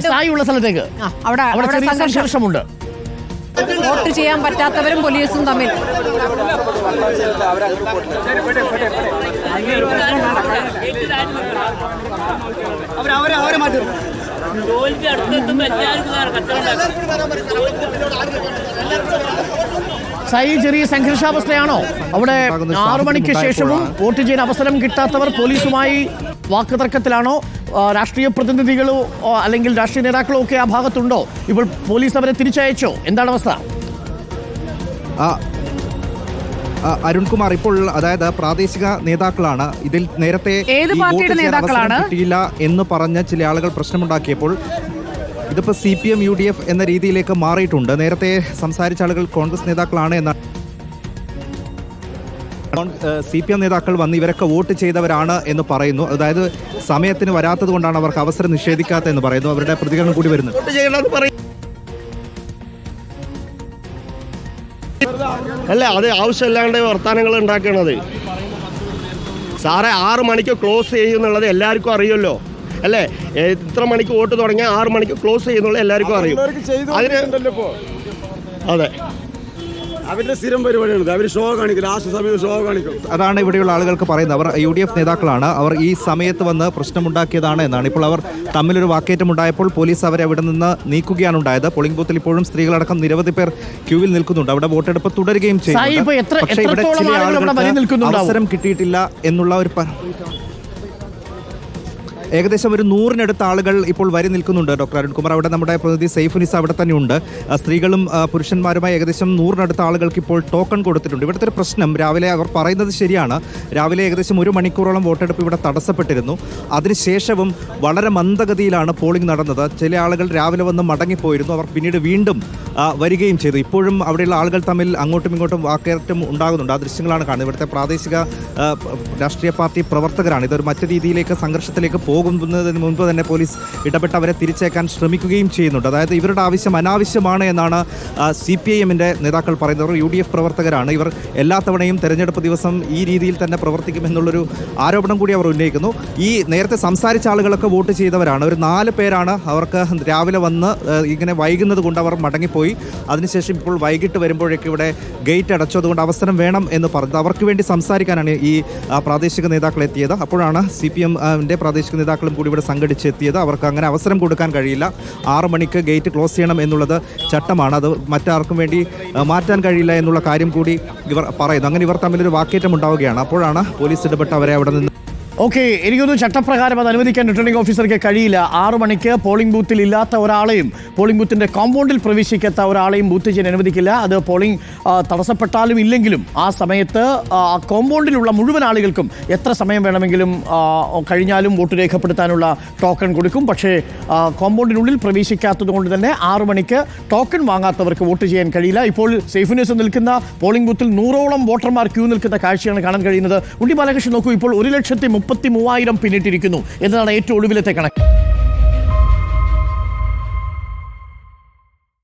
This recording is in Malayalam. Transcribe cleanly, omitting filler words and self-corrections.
സ്ഥായിയുള്ള സ്ഥലത്തേക്ക് അവിടെ ചെറിയ സംഘർഷമുണ്ട്. വോട്ട് ചെയ്യാൻ പറ്റാത്തവരും പോലീസും തമ്മിൽ ചെറിയ സംഘർഷാവസ്ഥയാണോ അവിടെ? 6 മണിക്ക് ശേഷവും വോട്ട് ചെയ്യാൻ അവസരം കിട്ടാത്തവർ പോലീസുമായി വാക്കുതർക്കത്തിലാണോ? രാഷ്ട്രീയ പ്രതിനിധികളോ അല്ലെങ്കിൽ രാഷ്ട്രീയ നേതാക്കളോ ഒക്കെ ആ ഭാഗത്തുണ്ടോ? ഇപ്പോൾ പോലീസ് അവരെ തിരിച്ചയച്ചോ? എന്താണ് അവസ്ഥ? അരുൺകുമാർ, ഇപ്പോൾ അതായത് പ്രാദേശിക നേതാക്കളാണ് ഇതിൽ നേരത്തെ കിട്ടിയില്ല എന്ന് പറഞ്ഞ ചില ആളുകൾ പ്രശ്നമുണ്ടാക്കിയപ്പോൾ ഇതിപ്പോൾ CPM UDF എന്ന രീതിയിലേക്ക് മാറിയിട്ടുണ്ട്. നേരത്തെ സംസാരിച്ച ആളുകൾ കോൺഗ്രസ് നേതാക്കളാണ് എന്നാണ്. CPM നേതാക്കൾ വന്ന് ഇവരൊക്കെ വോട്ട് ചെയ്തവരാണ് എന്ന് പറയുന്നു. അതായത് സമയത്തിന് വരാത്തത് കൊണ്ടാണ് അവർക്ക് അവസരം നിഷേധിക്കാത്തത് എന്ന് പറയുന്നു. അവരുടെ പ്രതികരണം കൂടി വരുന്നു. അല്ല, അത് ആവശ്യമില്ലാണ്ട് വർത്തമാനങ്ങൾ ഉണ്ടാക്കണത്. സാറേ, 6 മണിക്ക് ക്ലോസ് ചെയ്യുന്നുള്ളത് എല്ലാവർക്കും അറിയുമല്ലോ അല്ലേ? ഇത്ര മണിക്ക് വോട്ട് തുടങ്ങിയാൽ 6 മണിക്ക് ക്ലോസ് ചെയ്യുന്നുള്ളത് എല്ലാവർക്കും അറിയും. അതെ, അവരുടെ സ്ഥിരം പരിപാടിയാണ്. അവർ ഷോ കാണിക്കും, ലാസ്റ്റ് സമയത്ത് ഷോ കാണിക്കും. അതാണ് ഇവിടെയുള്ള ആളുകൾക്ക് പറയുന്നത്. അവർ UDF നേതാക്കളാണ്. അവർ ഈ സമയത്ത് വന്ന് പ്രശ്നമുണ്ടാക്കിയതാണ് എന്നാണ്. ഇപ്പോൾ അവർ തമ്മിലൊരു വാക്കേറ്റമുണ്ടായപ്പോൾ പോലീസ് അവരെ അവിടെ നിന്ന് നീക്കുകയാണ് ഉണ്ടായത്. പോളിംഗ് ബൂത്തിൽ ഇപ്പോഴും സ്ത്രീകളടക്കം നിരവധി പേർ ക്യൂവിൽ നിൽക്കുന്നുണ്ട്. അവിടെ വോട്ടെടുപ്പ് തുടരുകയും ചെയ്യുന്നുണ്ട്. പക്ഷേ ഇവിടെ ചില ആളുകൾക്ക് അവസരം കിട്ടിയിട്ടില്ല എന്നുള്ള ഒരു ഏകദേശം ഒരു 100-നടുത്ത ആളുകൾ ഇപ്പോൾ വരി നിൽക്കുന്നുണ്ട്. ഡോക്ടർ അരുൺകുമാർ, അവിടെ നമ്മുടെ പ്രതിനിധി സൈഫുനിസ അവിടെ തന്നെയുണ്ട്. സ്ത്രീകളും പുരുഷന്മാരുമായി ഏകദേശം 100-നടുത്ത ആളുകൾക്ക് ഇപ്പോൾ ടോക്കൺ കൊടുത്തിട്ടുണ്ട്. ഇവിടുത്തെ ഒരു പ്രശ്നം, രാവിലെ അവർ പറയുന്നത് ശരിയാണ്, രാവിലെ ഏകദേശം 1 മണിക്കൂറോളം വോട്ടെടുപ്പ് ഇവിടെ തടസ്സപ്പെട്ടിരുന്നു. അതിനുശേഷവും വളരെ മന്ദഗതിയിലാണ് പോളിംഗ് നടന്നത്. ചില ആളുകൾ രാവിലെ വന്ന് മടങ്ങിപ്പോയിരുന്നു. അവർ പിന്നീട് വീണ്ടും വരികയും ചെയ്തു. ഇപ്പോഴും അവിടെയുള്ള ആളുകൾ തമ്മിൽ അങ്ങോട്ടും ഇങ്ങോട്ടും വാക്കേറ്റം ഉണ്ടാകുന്നുണ്ട്. ആ ദൃശ്യങ്ങളാണ് കാണുന്നത്. ഇവിടുത്തെ പ്രാദേശിക രാഷ്ട്രീയ പാർട്ടി പ്രവർത്തകരാണ്. ഇതൊരു മറ്റു രീതിയിലേക്ക് സംഘർഷത്തിലേക്ക് പോകുന്നതിന് മുൻപ് തന്നെ പോലീസ് ഇടപെട്ട് അവരെ തിരിച്ചേക്കാൻ ശ്രമിക്കുകയും ചെയ്യുന്നുണ്ട്. അതായത് ഇവരുടെ ആവശ്യം അനാവശ്യമാണ് എന്നാണ് CPIM-ന്റെ നേതാക്കൾ പറയുന്നത്. UDF പ്രവർത്തകരാണ്. ഇവർ എല്ലാ തവണയും തെരഞ്ഞെടുപ്പ് ദിവസം ഈ രീതിയിൽ തന്നെ പ്രവർത്തിക്കുമെന്നുള്ളൊരു ആരോപണം കൂടി അവർ ഉന്നയിക്കുന്നു. ഈ നേരത്തെ സംസാരിച്ച ആളുകളൊക്കെ വോട്ട് ചെയ്തവരാണ്. ഒരു 4 പേരാണ്. അവർക്ക് രാവിലെ വന്ന് ഇങ്ങനെ വൈകുന്നത് കൊണ്ട് അവർ മടങ്ങിപ്പോയി. അതിനുശേഷം ഇപ്പോൾ വൈകിട്ട് വരുമ്പോഴേക്കും ഇവിടെ ഗേറ്റ് അടച്ചു. അതുകൊണ്ട് അവസരം വേണം എന്ന് പറഞ്ഞത്. അവർക്ക് വേണ്ടി സംസാരിക്കാനാണ് ഈ പ്രാദേശിക നേതാക്കൾ എത്തിയത്. അപ്പോഴാണ് CPM-ന്റെ പ്രാദേശിക നേതാക്കളും കൂടി ഇവിടെ സംഘടിച്ചെത്തിയത്. അവർക്ക് അങ്ങനെ അവസരം കൊടുക്കാൻ കഴിയില്ല. 6 മണിക്ക് ഗേറ്റ് ക്ലോസ് ചെയ്യണം എന്നുള്ളത് ചട്ടമാണ്. അത് മറ്റാർക്കും വേണ്ടി മാറ്റാൻ കഴിയില്ല എന്നുള്ള കാര്യം കൂടി ഇവർ പറയുന്നു. അങ്ങനെ ഇവർ തമ്മിലൊരു വാക്കേറ്റം ഉണ്ടാവുകയാണ്. അപ്പോഴാണ് പോലീസ് ഇടപെട്ട് അവരെ അവിടെ നിന്ന് എനിക്കൊന്നും ചട്ടപ്രകാരം അത് അനുവദിക്കാൻ റിട്ടേണിംഗ് ഓഫീസർക്ക് കഴിയില്ല. 6 മണിക്ക് പോളിംഗ് ബൂത്തിൽ ഇല്ലാത്ത ഒരാളെയും പോളിംഗ് ബൂത്തിന്റെ കോമ്പൗണ്ടിൽ പ്രവേശിക്കാത്ത ഒരാളെയും ബൂത്ത് ചെയ്യാൻ അനുവദിക്കില്ല. അത് പോളിംഗ് തടസ്സപ്പെട്ടാലും ഇല്ലെങ്കിലും ആ സമയത്ത് കോമ്പൗണ്ടിലുള്ള മുഴുവൻ ആളുകൾക്കും എത്ര സമയം വേണമെങ്കിലും കഴിഞ്ഞാലും വോട്ട് രേഖപ്പെടുത്താനുള്ള ടോക്കൺ കൊടുക്കും. പക്ഷേ കോമ്പൗണ്ടിനുള്ളിൽ പ്രവേശിക്കാത്തത് കൊണ്ട് തന്നെ 6 മണിക്ക് ടോക്കൺ വാങ്ങാത്തവർക്ക് വോട്ട് ചെയ്യാൻ കഴിയില്ല. ഇപ്പോൾ സേഫ്നെസ് നിൽക്കുന്ന പോളിംഗ് ബൂത്തിൽ 100ഓളം വോട്ടർമാർ ക്യൂ നിൽക്കുന്ന കാഴ്ചയാണ് കാണാൻ കഴിയുന്നത്. ഉണ്ണി ബാലകൃഷ്ണൻ നോക്കൂ, ഇപ്പോൾ 1,33,000 പിന്നിട്ടിരിക്കുന്നു എന്നതാണ് ഏറ്റവും ഒടുവിലത്തെ കണക്ക്.